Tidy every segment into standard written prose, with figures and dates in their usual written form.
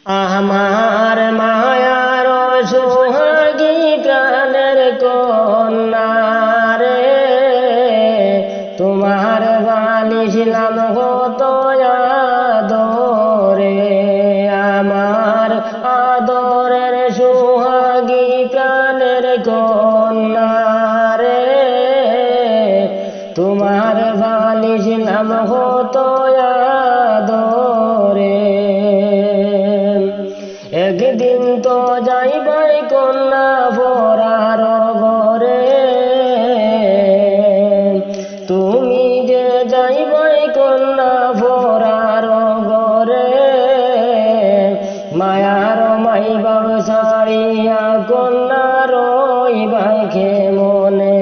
আমার মায়ার সোহাগী প্রাণের কন্যা রে, তোমার বালিছিলাম কত আদরে। আমার আদরের সোহাগী প্রাণের কন্যা রে, তোমার বালিছিলাম কত আদরে। একদিন তো যাইবাই কন্যা পরার ঘরে, তুমি যে যাইবাই কন্যা পরার ঘরে, মায়ার মাই বাব সারিয়া কন্যা রইবাই মনে।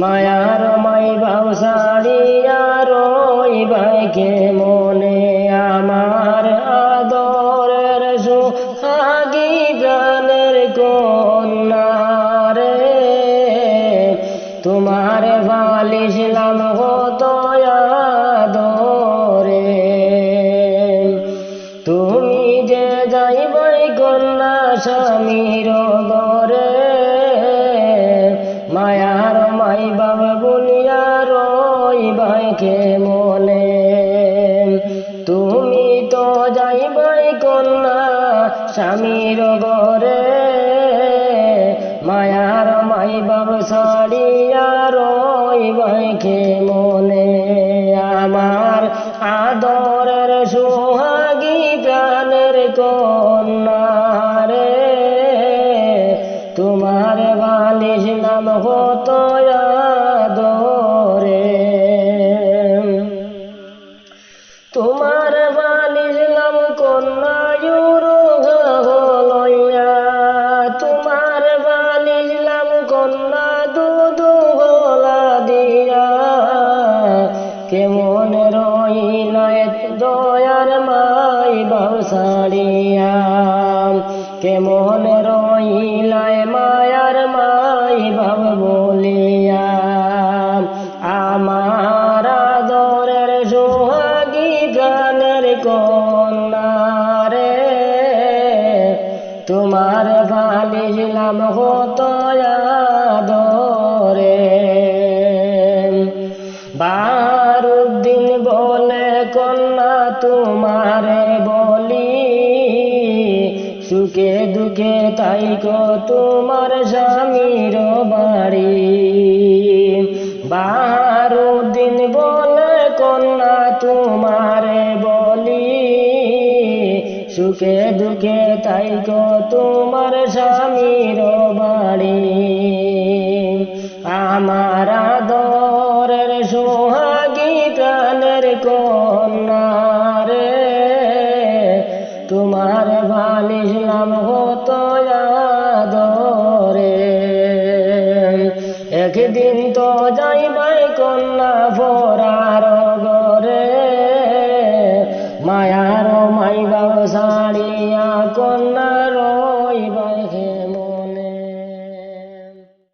মায়ার মাই বাব সারিয়া রইবাই মনে। আমার আদরের সোহাগী প্রাণের কন্যা রে, তোমার বালিছিলাম কত আদরে। তুমি যে যাইবাই কন্যা স্বামীর ঘরে, মায়ার মাই বাব বলিয়া রইবাই মনে। তুমি তো যাইবাই কন্যা স্বামীর ঘরে, মায়ার মাই বাব সারিয়া রইবাই মনে। আমার আদরের সোহাগী প্রাণের কন্যা রে, তোমার বালিছিলাম কত আদরে। তোমার বালিছিলাম কন্যা লইয়া, তোমার বালিছিলাম কন্যা দুধ গলা দিয়া। কেমন রইলায় দয়ার মাই বাব সারিয়া, কেমন রইলায় মায়ার মাই বাব বলিয়া। আমার আদরের সোহাগী প্রাণের কন্যা রে, তোমার বালিছিলাম কত আদরে। বাহারুদ্দিন বলে কন্যা তোমারে বলি, সুখে দুঃখে তাইকো তোমার স্বামীর বাড়ি। বাহারুদ্দিন বলে কন্যা তোমারে বলি, সুখে দুঃখে তাইকো তোমার স্বামীর বাড়ি। আমার আদরের সোহাগী প্রাণের কন্যা